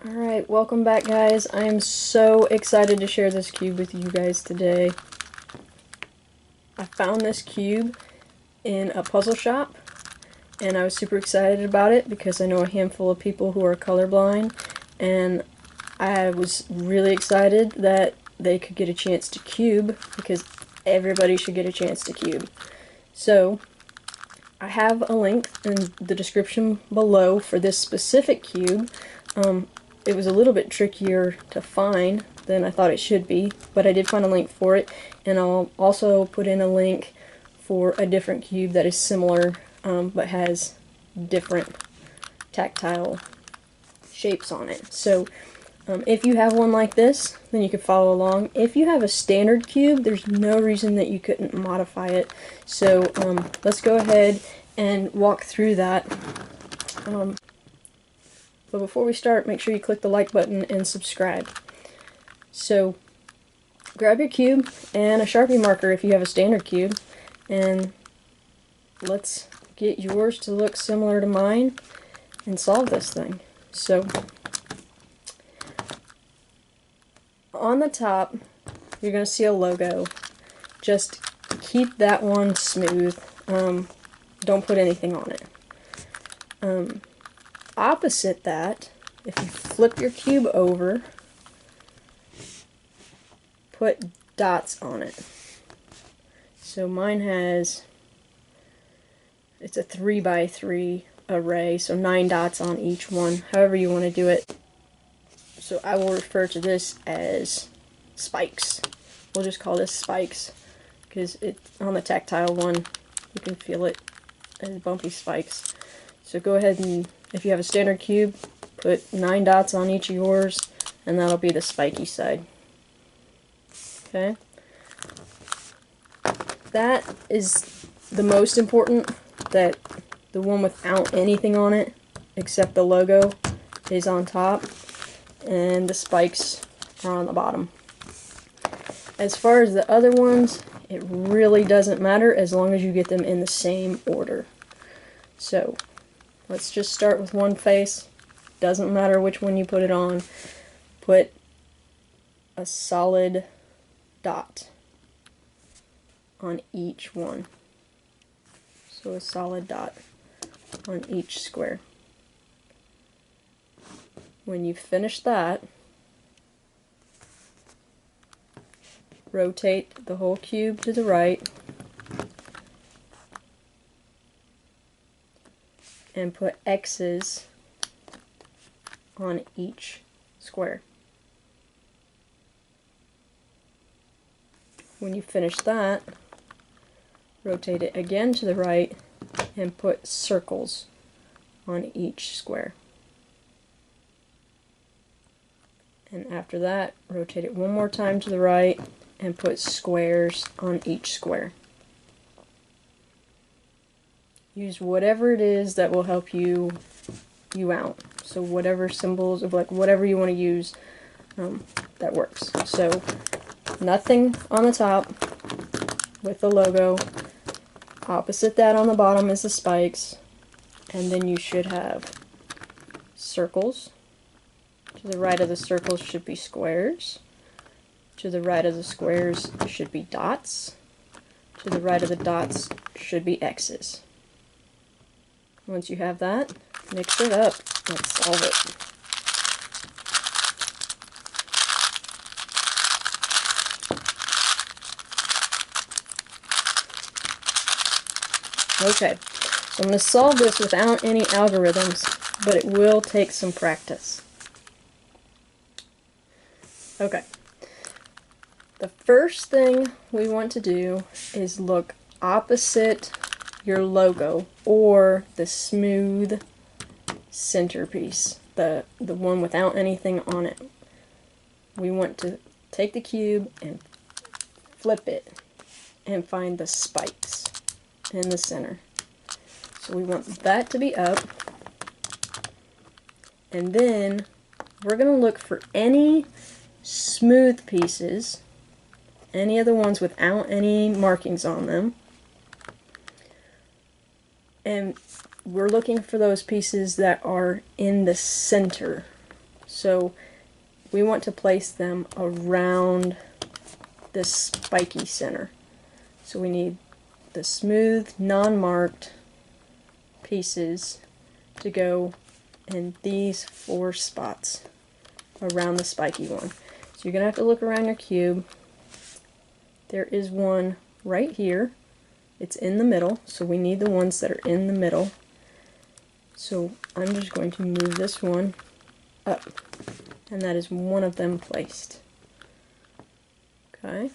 Alright, welcome back guys. I am so excited to share this cube with you guys today. I found this cube in a puzzle shop and I was super excited about it because I know a handful of people who are colorblind, and I was really excited that they could get a chance to cube because everybody should get a chance to cube. So I have a link in the description below for this specific cube. It was a little bit trickier to find than I thought it should be, but I did find a link for it, and I'll also put in a link for a different cube that is similar but has different tactile shapes on it. So if you have one like this, then you can follow along. If you have a standard cube, there's no reason that you couldn't modify it. So let's go ahead and walk through that. But before we start, make sure you click the like button and subscribe. So grab your cube and a Sharpie marker if you have a standard cube, and let's get yours to look similar to mine and solve this thing. So on the top, you're going to see a logo. Just keep that one smooth. Don't put anything on it. Opposite that, if you flip your cube over, put dots on it. So mine has, it's a 3x3 array, so 9 dots on each one, however you want to do it. So I will refer to this as spikes. We'll just call this spikes because it's on the tactile one, you can feel it as bumpy spikes. So go ahead and, if you have a standard cube, put 9 dots on each of yours, and that'll be the spiky side. Okay? That is the most important, that the one without anything on it, except the logo, is on top, and the spikes are on the bottom. As far as the other ones, it really doesn't matter as long as you get them in the same order. So let's just start with one face. Doesn't matter which one you put it on. Put a solid dot on each one. So a solid dot on each square. When you finish that, rotate the whole cube to the right and put X's on each square. When you finish that, rotate it again to the right and put circles on each square. And after that, rotate it one more time to the right and put squares on each square. Use whatever it is that will help you out. So whatever symbols, of like whatever you want to use, that works. So nothing on the top with the logo. Opposite that on the bottom is the spikes. And then you should have circles. To the right of the circles should be squares. To the right of the squares should be dots. To the right of the dots should be X's. Once you have that, mix it up. Let's solve it. Okay, so I'm going to solve this without any algorithms, but it will take some practice. Okay, the first thing we want to do is look opposite your logo, or the smooth centerpiece, the one without anything on it. We want to take the cube and flip it and find the spikes in the center. So we want that to be up, and then we're going to look for any smooth pieces, any of the ones without any markings on them, and we're looking for those pieces that are in the center. So we want to place them around this spiky center. So we need the smooth, non-marked pieces to go in these 4 spots around the spiky one. So you're going to have to look around your cube. There is one right here. It's in the middle, so we need the ones that are in the middle. So I'm just going to move this one up, and that is one of them placed. Okay,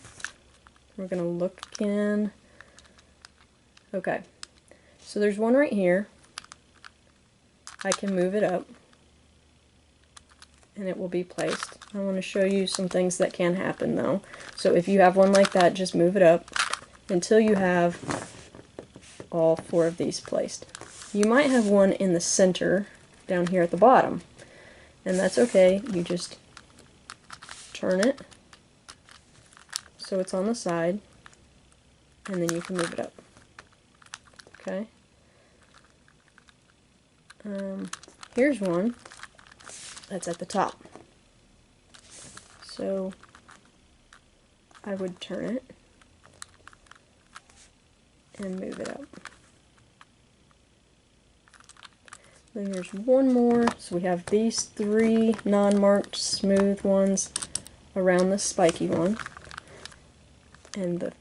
we're going to look again. Okay, so there's one right here. I can move it up, and it will be placed. I want to show you some things that can happen though. So if you have one like that, just move it up until you have all 4 of these placed. You might have one in the center down here at the bottom, and that's okay. You just turn it so it's on the side, and then you can move it up. Okay. Here's one that's at the top. So I would turn it and move it up. Then there's one more. So we have these 3 non-marked smooth ones around the spiky one. And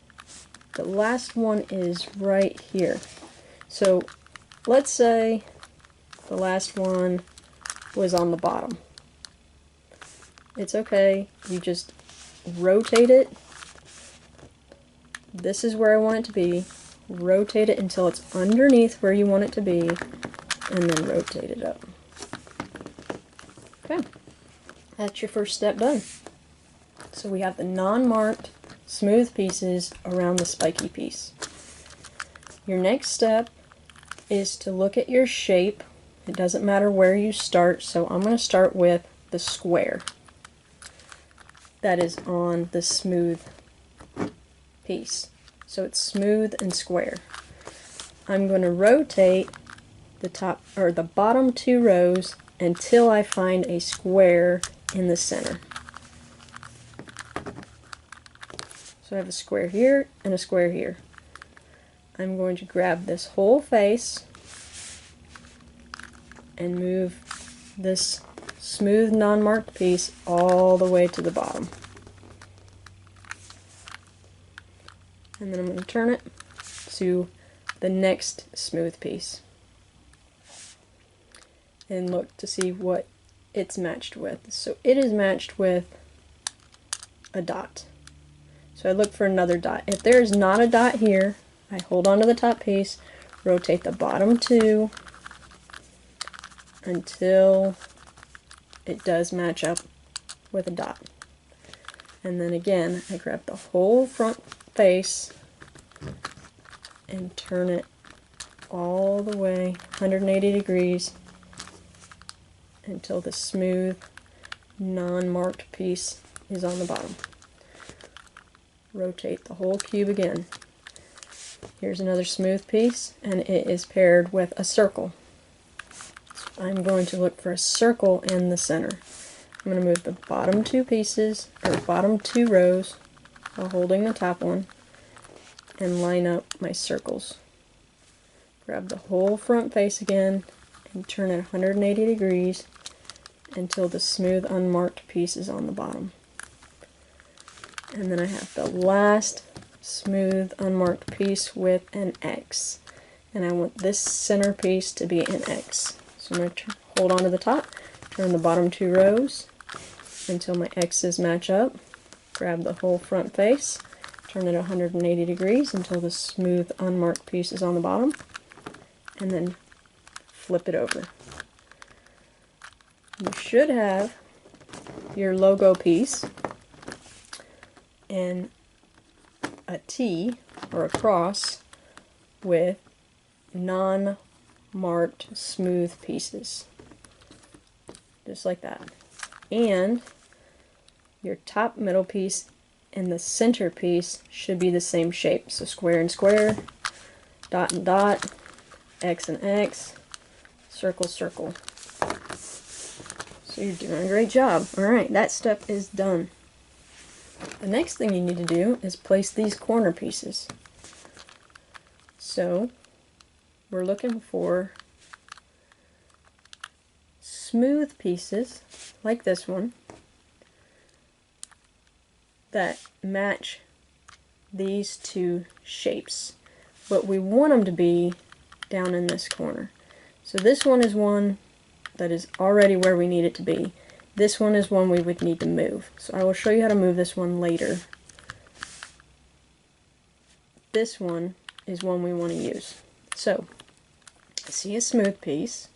the last one is right here. So let's say the last one was on the bottom. It's okay. You just rotate it. This is where I want it to be. Rotate it until it's underneath where you want it to be, and then rotate it up. Okay, that's your first step done. So we have the non-marked smooth pieces around the spiky piece. Your next step is to look at your shape. It doesn't matter where you start, so I'm going to start with the square that is on the smooth piece. So it's smooth and square. I'm going to rotate the top or the bottom 2 rows until I find a square in the center. So I have a square here and a square here. I'm going to grab this whole face and move this smooth non-marked piece all the way to the bottom. And then I'm going to turn it to the next smooth piece and look to see what it's matched with. So it is matched with a dot. So I look for another dot. If there is not a dot here, I hold on to the top piece, rotate the bottom 2 until it does match up with a dot. And then again, I grab the whole front face and turn it all the way 180 degrees until the smooth, non-marked piece is on the bottom. Rotate the whole cube again. Here's another smooth piece, and it is paired with a circle. I'm going to look for a circle in the center. I'm going to move the bottom 2 pieces, or bottom 2 rows, while holding the top one, and line up my circles. Grab the whole front face again, and turn it 180 degrees until the smooth, unmarked piece is on the bottom. And then I have the last smooth, unmarked piece with an X. And I want this center piece to be an X. So I'm going to hold on to the top, turn the bottom 2 rows until my X's match up, grab the whole front face, turn it 180 degrees until the smooth, unmarked piece is on the bottom, and then flip it over. You should have your logo piece and a T or a cross with non-marked smooth pieces, just like that. And your top middle piece and the center piece should be the same shape. So square and square, dot and dot, X and X, circle, circle. So So you're doing a great job. Alright, that step is done. The next thing you need to do is place these corner pieces. So we're looking for smooth pieces, like this one, that match these two shapes. But we want them to be down in this corner. So this one is one that is already where we need it to be. This one is one we would need to move. So I will show you how to move this one later. This one is one we want to use. So I see a smooth piece,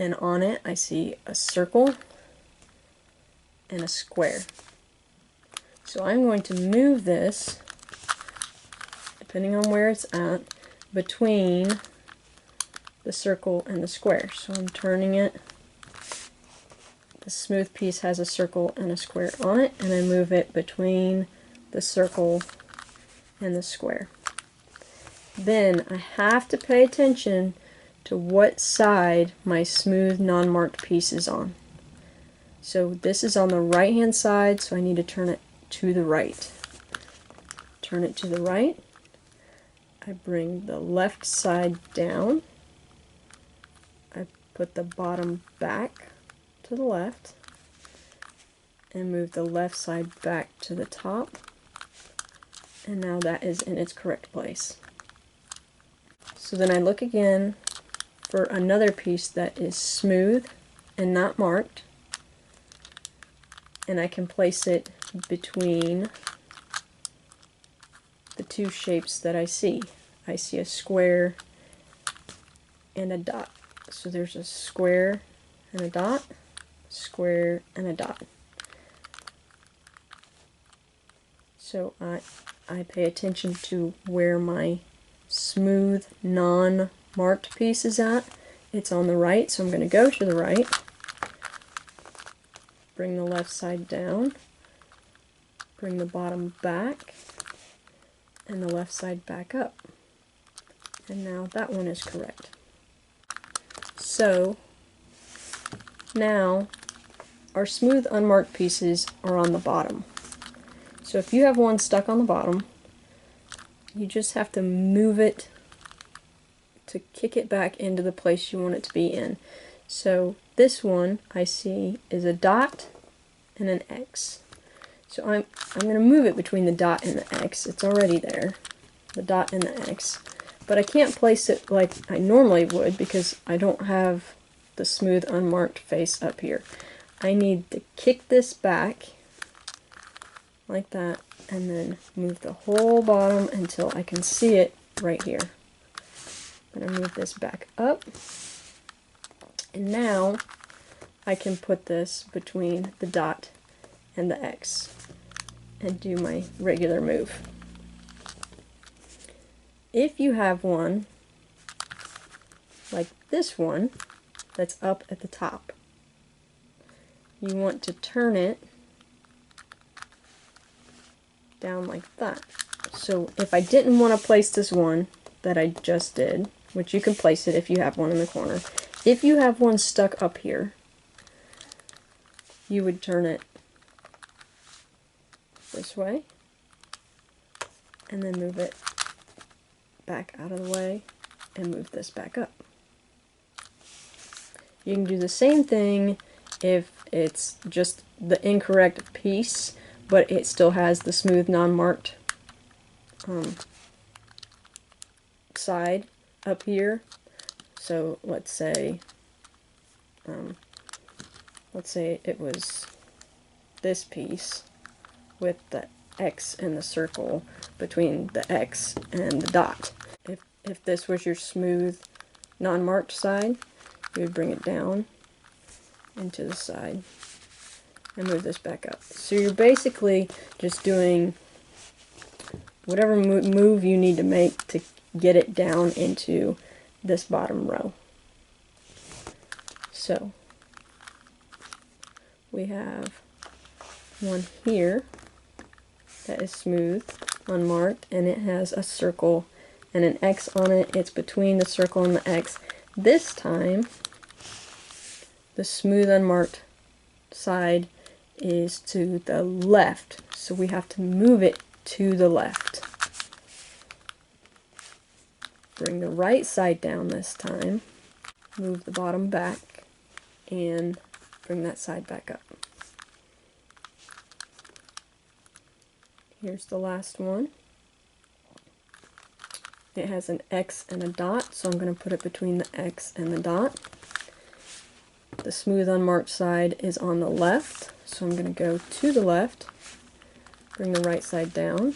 and on it I see a circle and a square. So I'm going to move this, depending on where it's at, between the circle and the square. So I'm turning it. The smooth piece has a circle and a square on it, and I move it between the circle and the square. Then I have to pay attention to what side my smooth non-marked piece is on. So this is on the right hand side, so I need to turn it to the right. Turn it to the right. I bring the left side down. I put the bottom back to the left and move the left side back to the top, and now that is in its correct place. So then I look again for another piece that is smooth and not marked, and I can place it between the two shapes that I see. I see a square and a dot. So there's a square and a dot, square and a dot. So I pay attention to where my smooth non-marked piece is at. It's on the right, so I'm going to go to the right, bring the left side down, bring the bottom back, and the left side back up. And now that one is correct. So now our smooth unmarked pieces are on the bottom. So if you have one stuck on the bottom, you just have to move it to kick it back into the place you want it to be in. So this one I see is a dot and an X. So I'm going to move it between the dot and the X. It's already there, the dot and the X. But I can't place it like I normally would because I don't have the smooth unmarked face up here. I need to kick this back like that, and then move the whole bottom until I can see it right here. I'm going to move this back up, and now I can put this between the dot and the X and do my regular move. If you have one like this one that's up at the top, you want to turn it down like that. So if I didn't want to place this one that I just did, which you can place it if you have one in the corner, if you have one stuck up here, you would turn it this way and then move it back out of the way and move this back up. You can do the same thing if it's just the incorrect piece, but it still has the smooth non-marked side up here. So let's say it was this piece with the X and the circle between the X and the dot. If this was your smooth non-marked side, you would bring it down into the side and move this back up. So you're basically just doing whatever move you need to make to get it down into this bottom row. So we have one here that is smooth, unmarked, and it has a circle and an X on it. It's between the circle and the X. This time the smooth unmarked side is to the left, so we have to move it to the left. Bring the right side down this time, move the bottom back, and bring that side back up. Here's the last one. It has an X and a dot, so I'm going to put it between the X and the dot. The smooth unmarked side is on the left, so I'm going to go to the left, bring the right side down,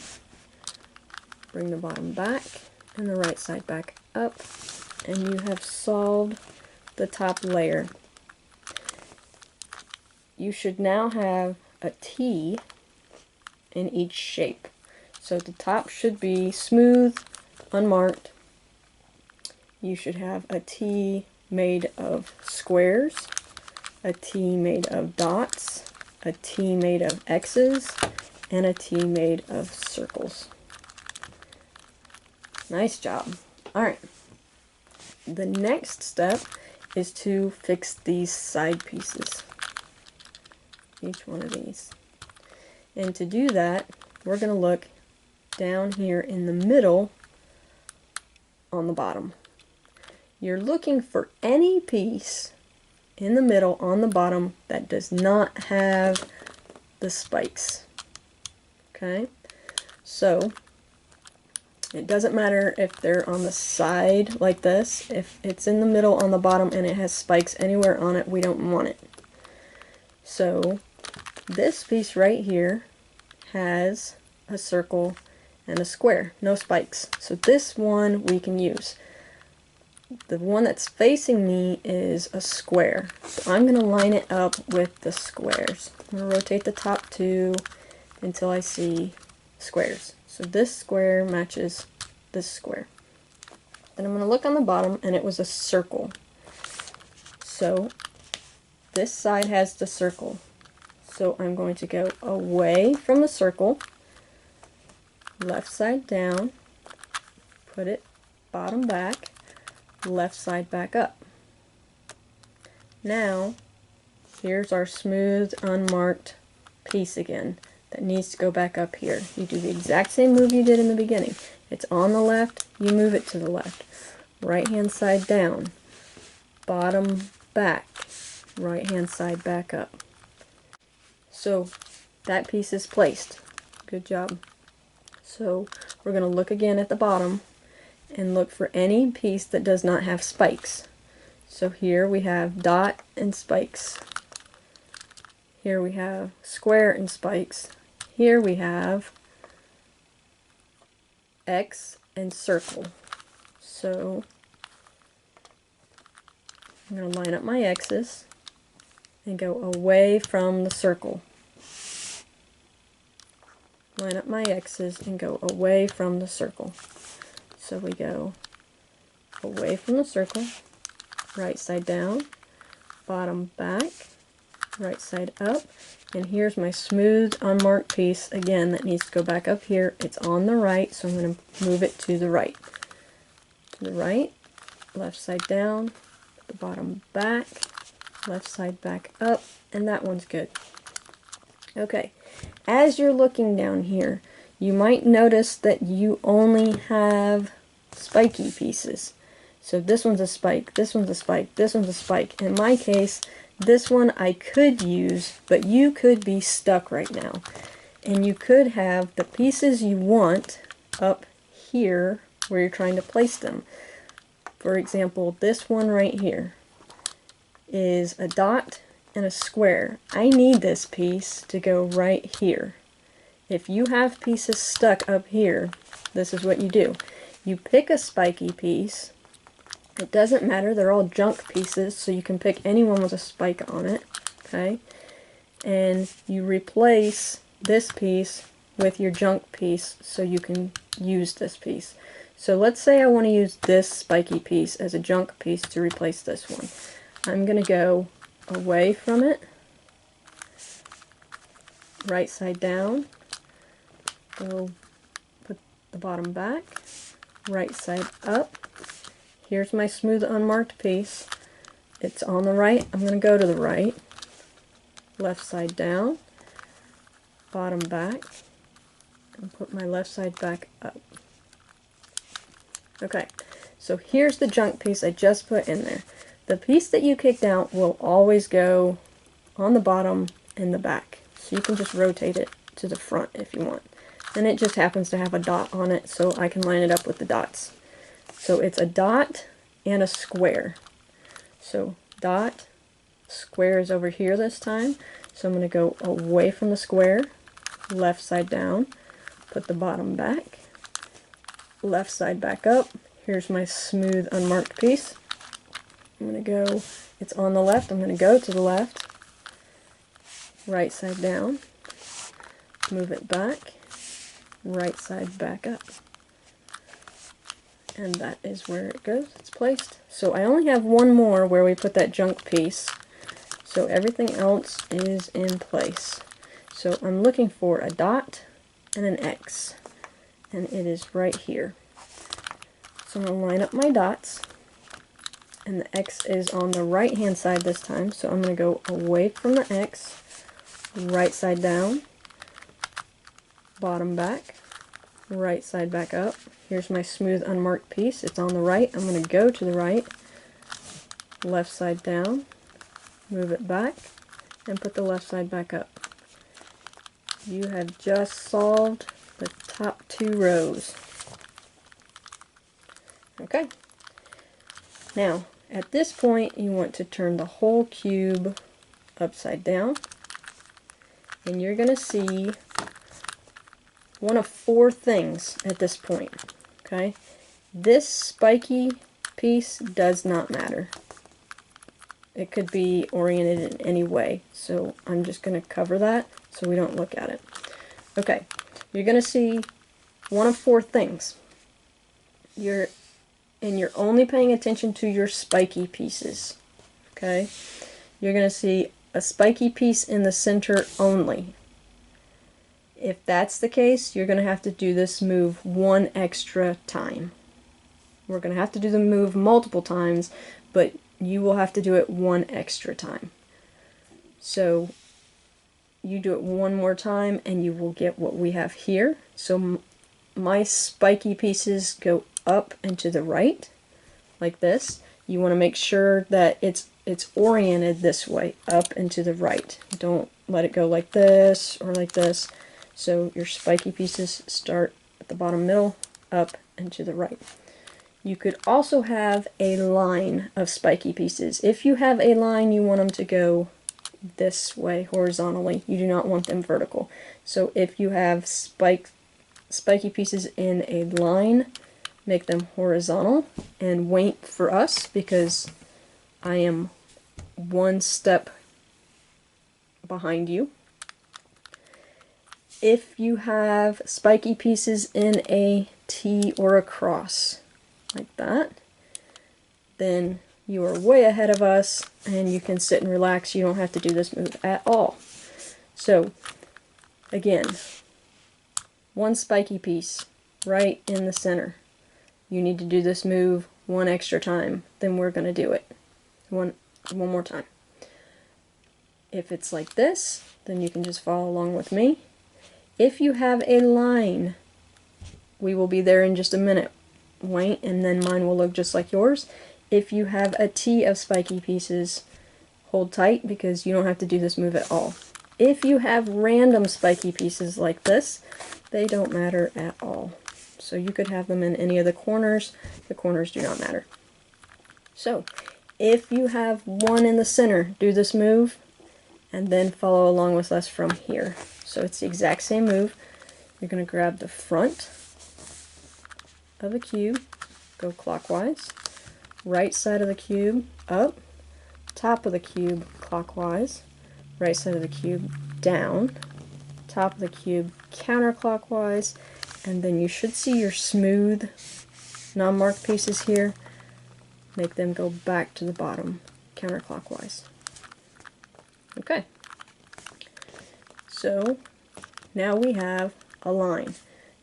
bring the bottom back, and the right side back up, and you have solved the top layer. You should now have a T in each shape. So the top should be smooth, unmarked. You should have a T made of squares, a T made of dots, a T made of X's, and a T made of circles. Nice job. Alright. The next step is to fix these side pieces. Each one of these. And to do that, we're going to look down here in the middle on the bottom. You're looking for any piece in the middle on the bottom that does not have the spikes. Okay? So, it doesn't matter if they're on the side like this. If it's in the middle on the bottom and it has spikes anywhere on it, we don't want it. So, this piece right here has a circle and a square, no spikes. So this one we can use. The one that's facing me is a square. So I'm going to line it up with the squares. I'm going to rotate the top two until I see squares. So this square matches this square. Then I'm going to look on the bottom, and it was a circle. So this side has the circle. So I'm going to go away from the circle, left side down, put it bottom back, left side back up. Now, here's our smooth, unmarked piece again that needs to go back up here. You do the exact same move you did in the beginning. It's on the left, you move it to the left. Right hand side down, bottom back, right hand side back up. So that piece is placed. Good job. So we're going to look again at the bottom and look for any piece that does not have spikes. So here we have dot and spikes. Here we have square and spikes. Here we have X and circle. So I'm going to line up my X's and go away from the circle. Line up my X's and go away from the circle. So we go away from the circle, right side down, bottom back, right side up, and here's my smooth unmarked piece again that needs to go back up here. It's on the right, so I'm going to move it to the right. To the right, left side down, the bottom back, left side back up, and that one's good. Okay, as you're looking down here, you might notice that you only have spiky pieces. So this one's a spike, this one's a spike, this one's a spike. In my case, this one I could use, but you could be stuck right now. And you could have the pieces you want up here where you're trying to place them. For example, this one right here is a dot and a square. I need this piece to go right here. If you have pieces stuck up here, this is what you do. You pick a spiky piece. It doesn't matter, they're all junk pieces, so you can pick anyone with a spike on it, okay? And you replace this piece with your junk piece so you can use this piece. So let's say I want to use this spiky piece as a junk piece to replace this one. I'm going to go away from it, right side down, go put the bottom back, right side up. Here's my smooth unmarked piece. it's on the right, I'm going to go to the right, left side down, bottom back, and put my left side back up. Okay, so here's the junk piece I just put in there. The piece that you kicked out will always go on the bottom and the back, so you can just rotate it to the front if you want. And it just happens to have a dot on it, so I can line it up with the dots. So it's a dot and a square. So dot, square is over here this time, so I'm going to go away from the square, left side down, put the bottom back, left side back up. Here's my smooth unmarked piece. I'm going to go, it's on the left, I'm going to go to the left, right side down, move it back, right side back up. And that is where it goes, it's placed. So I only have one more where we put that junk piece, so everything else is in place. So I'm looking for a dot and an X, and it is right here. So I'm going to line up my dots, and the X is on the right hand side this time, so I'm going to go away from the X, right side down, bottom back, right side back up. Here's my smooth unmarked piece, it's on the right, I'm going to go to the right, left side down, move it back, and put the left side back up. You have just solved the top 2 rows. Okay. Now, at this point, you want to turn the whole cube upside down, and you're going to see one of 4 things at this point. Okay? This spiky piece does not matter. It could be oriented in any way, so I'm just going to cover that so we don't look at it. Okay, you're going to see one of 4 things. You're only paying attention to your spiky pieces. Okay? You're going to see a spiky piece in the center only. If that's the case, you're going to have to do this move one extra time. We're going to have to do the move multiple times, but you will have to do it one extra time. So you do it one more time and you will get what we have here. So my spiky pieces go up and to the right, like this. You want to make sure that it's oriented this way, up and to the right. Don't let it go like this or like this. So your spiky pieces start at the bottom middle, up and to the right. You could also have a line of spiky pieces. If you have a line, you want them to go this way horizontally. You do not want them vertical. So if you have spiky pieces in a line, make them horizontal and wait for us because I am one step behind you. If you have spiky pieces in a T or a cross, like that, then you are way ahead of us and you can sit and relax. You don't have to do this move at all. So, again, one spiky piece right in the center. You need to do this move one extra time, then we're going to do it one more time. If it's like this, then you can just follow along with me. If you have a line, we will be there in just a minute. Wait, and then mine will look just like yours. If you have a T of spiky pieces, hold tight because you don't have to do this move at all. If you have random spiky pieces like this, they don't matter at all. So you could have them in any of the corners do not matter. So, if you have one in the center, do this move, and then follow along with us from here. So it's the exact same move. You're going to grab the front of the cube, go clockwise, right side of the cube up, top of the cube clockwise, right side of the cube down, top of the cube counterclockwise, and then you should see your smooth non-marked pieces here. Make them go back to the bottom counterclockwise. Okay. So now we have a line.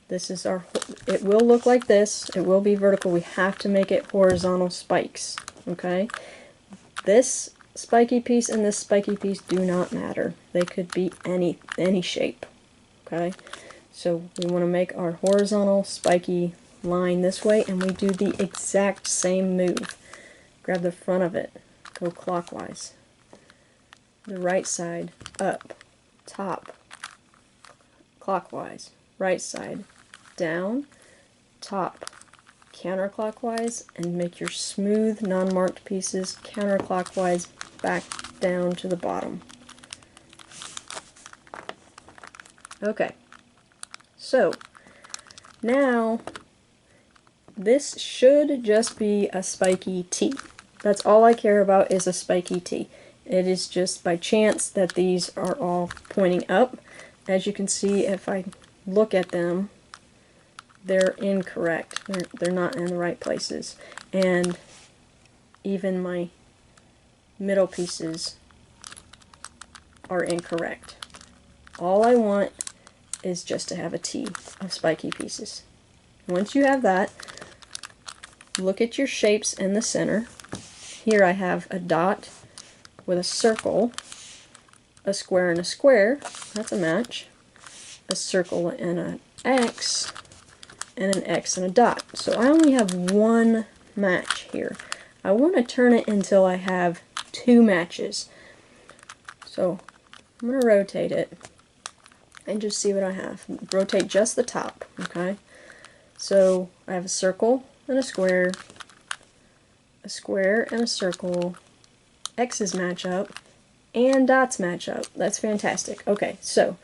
This is our, it will look like this, it will be vertical, we have to make it horizontal spikes, okay? This spiky piece and this spiky piece do not matter. They could be any shape. Okay? So we want to make our horizontal spiky line this way, and we do the exact same move. Grab the front of it, go clockwise. The right side up, top, clockwise. Right side down, top, counterclockwise, and make your smooth, non-marked pieces counterclockwise back down to the bottom. Okay, so now this should just be a spiky T. That's all I care about, is a spiky T. It is just by chance that these are all pointing up. As you can see, if I look at them, they're incorrect. They're not in the right places. And even my middle pieces are incorrect. All I want is just to have a T of spiky pieces. Once you have that, look at your shapes in the center. Here I have a dot with a circle, a square and a square, that's a match, a circle and an X, and an X and a dot. So I only have one match here. I want to turn it until I have two matches. So I'm going to rotate it and just see what I have. Rotate just the top, okay? So I have a circle and a square and a circle, X's match up, and dots match up. That's fantastic. Okay, so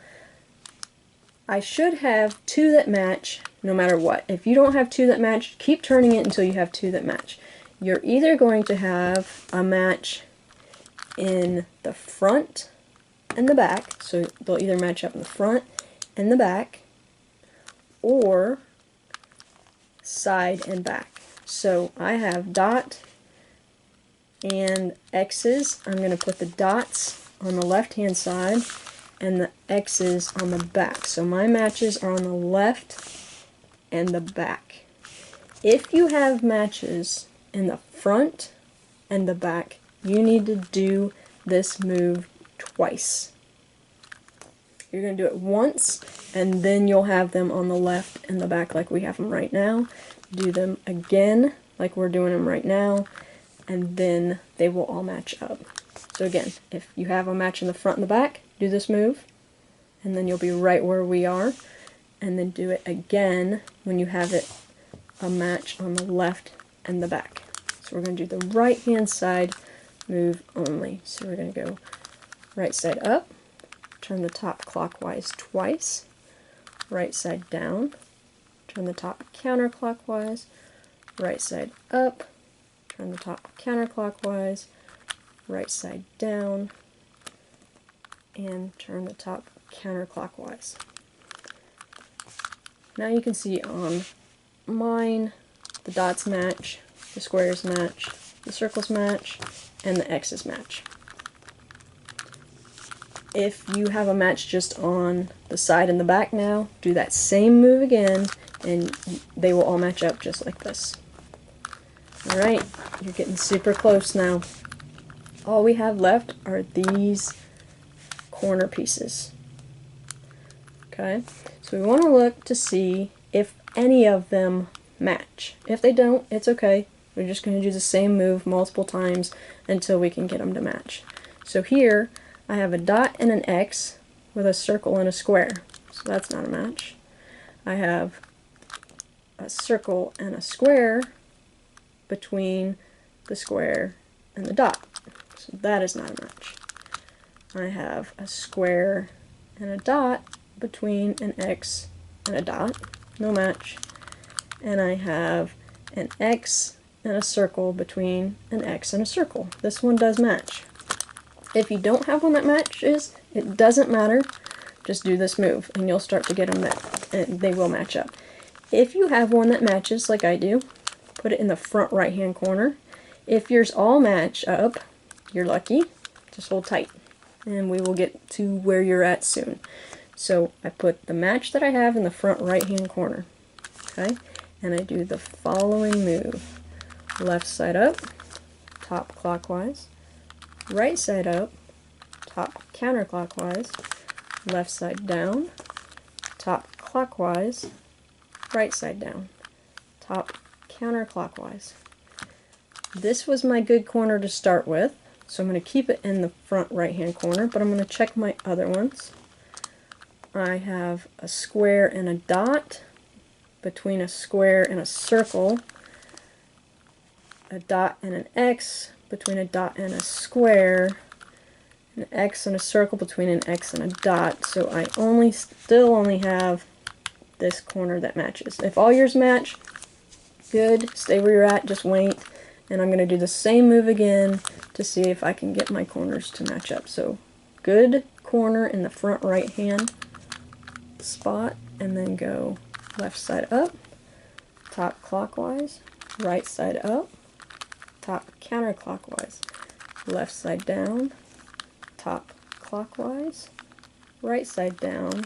I should have two that match no matter what. If you don't have two that match, keep turning it until you have two that match. You're either going to have a match in the front and the back, so they'll either match up in the front and the back, or side and back. So I have dot and X's. I'm going to put the dots on the left hand side and the X's on the back. So my matches are on the left and the back. If you have matches in the front and the back, you need to do this move twice. You're going to do it once, and then you'll have them on the left and the back like we have them right now. Do them again like we're doing them right now, and then they will all match up. So again, if you have a match in the front and the back, do this move, and then you'll be right where we are, and then do it again when you have it a match on the left and the back. So we're going to do the right hand side move only. So we're going to go right side up, turn the top clockwise twice, right side down, turn the top counterclockwise, right side up, turn the top counterclockwise, right side down, and turn the top counterclockwise. Now you can see on mine, the dots match, the squares match, the circles match, and the X's match. If you have a match just on the side and the back now, do that same move again, and they will all match up just like this. Alright, you're getting super close now. All we have left are these corner pieces. Okay, so we want to look to see if any of them match. If they don't, it's okay. We're just going to do the same move multiple times until we can get them to match. So here, I have a dot and an X with a circle and a square. So that's not a match. I have a circle and a square between the square and the dot. So that is not a match. I have a square and a dot between an X and a dot. No match. And I have an X and a circle between an X and a circle. This one does match. If you don't have one that matches, it doesn't matter. Just do this move and you'll start to get them that, and they will match up. If you have one that matches like I do, put it in the front right hand corner. If yours all match up, you're lucky. Just hold tight and we will get to where you're at soon. So I put the match that I have in the front right hand corner. Okay? And I do the following move. Left side up, top clockwise, right side up, top counterclockwise, left side down, top clockwise, right side down, top counterclockwise. This was my good corner to start with, so I'm going to keep it in the front right hand corner, but I'm going to check my other ones. I have a square and a dot, between a square and a circle, a dot and an X, between a dot and a square, an X and a circle between an X and a dot, so I still only have this corner that matches. If all yours match, good, stay where you're at, just wait, and I'm going to do the same move again to see if I can get my corners to match up. So good corner in the front right hand spot, and then go left side up, top clockwise, right side up, top counterclockwise, left side down, top clockwise, right side down,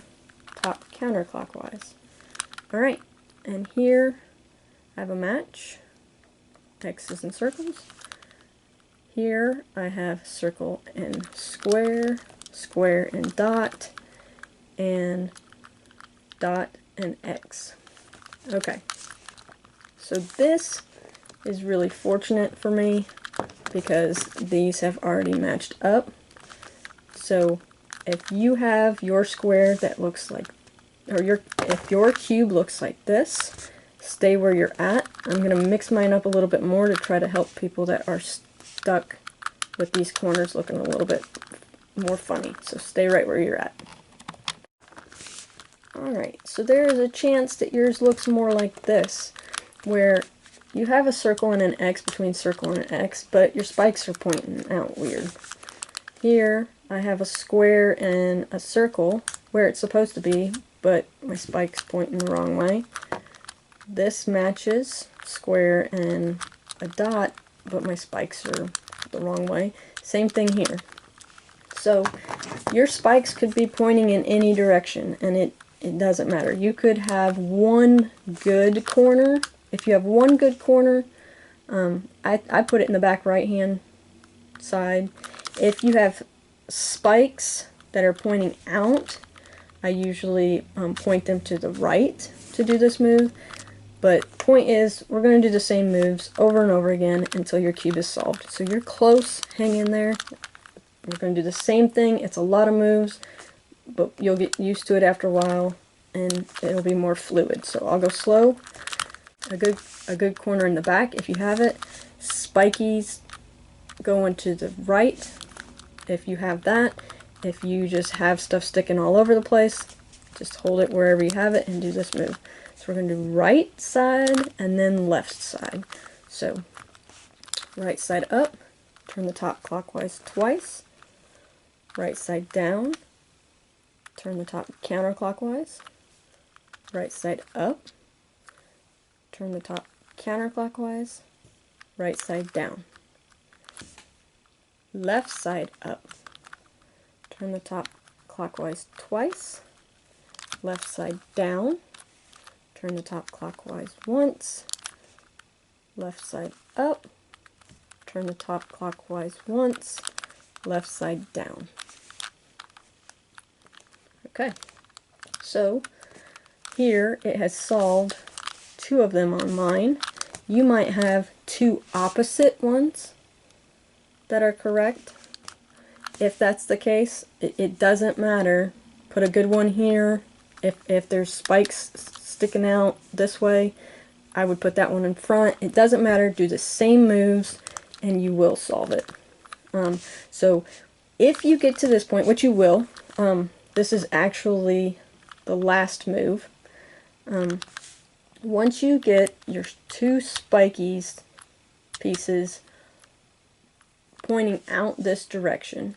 top counterclockwise. Alright, and here I have a match, X's and circles. Here I have circle and square, square and dot, and dot and X. Okay, so this is really fortunate for me because these have already matched up. So if you have your square that looks like, or if your cube looks like this, stay where you're at. I'm going to mix mine up a little bit more to try to help people that are stuck with these corners looking a little bit more funny. So stay right where you're at. Alright, so there is a chance that yours looks more like this, where you have a circle and an X between circle and an X, but your spikes are pointing out weird. Here I have a square and a circle where it's supposed to be, but my spike's pointing the wrong way. This matches square and a dot, but my spikes are the wrong way. Same thing here. So your spikes could be pointing in any direction, and it doesn't matter. You could have one good corner. If you have one good corner, I put it in the back right hand side. If you have spikes that are pointing out, I usually point them to the right to do this move. But point is, we're going to do the same moves over and over again until your cube is solved. So you're close, hang in there. We're going to do the same thing. It's a lot of moves, but you'll get used to it after a while, and it'll be more fluid. So I'll go slow. A good corner in the back if you have it. Spikies going to the right if you have that. If you just have stuff sticking all over the place, just hold it wherever you have it and do this move. So we're going to do right side and then left side. So right side up, turn the top clockwise twice. Right side down, turn the top counterclockwise. Right side up, turn the top counterclockwise. Right side down. Left side up, turn the top clockwise twice. Left side down, turn the top clockwise once. Left side up, turn the top clockwise once. Left side down. Okay, so here it has solved two of them on mine. You might have two opposite ones that are correct. If that's the case, it doesn't matter. Put a good one here. If there's spikes sticking out this way, I would put that one in front. It doesn't matter. Do the same moves and you will solve it. So if you get to this point, which you will, this is actually the last move. Once you get your two spikies pieces pointing out this direction,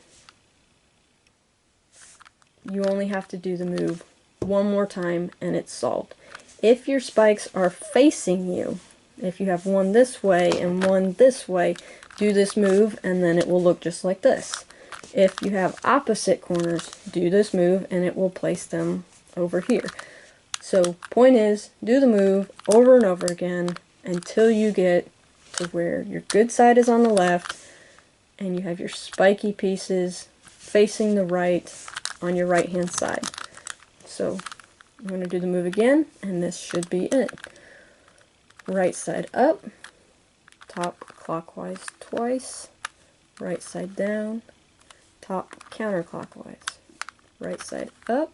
you only have to do the move one more time and it's solved. If your spikes are facing you, if you have one this way and one this way, do this move and then it will look just like this. If you have opposite corners, do this move and it will place them over here. So point is, do the move over and over again until you get to where your good side is on the left and you have your spiky pieces facing the right on your right hand side. So I'm going to do the move again, and this should be it. Right side up, top clockwise twice, right side down, top counterclockwise, right side up,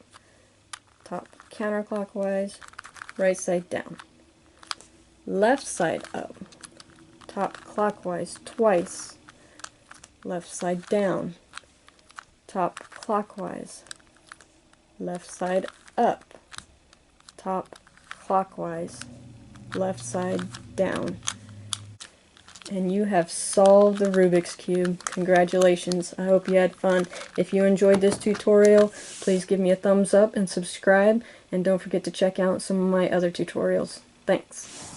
top counterclockwise, right side down, left side up, top clockwise twice, left side down, top clockwise, left side up, top clockwise, left side down. And you have solved the Rubik's Cube. Congratulations. I hope you had fun. If you enjoyed this tutorial, please give me a thumbs up and subscribe. And don't forget to check out some of my other tutorials. Thanks.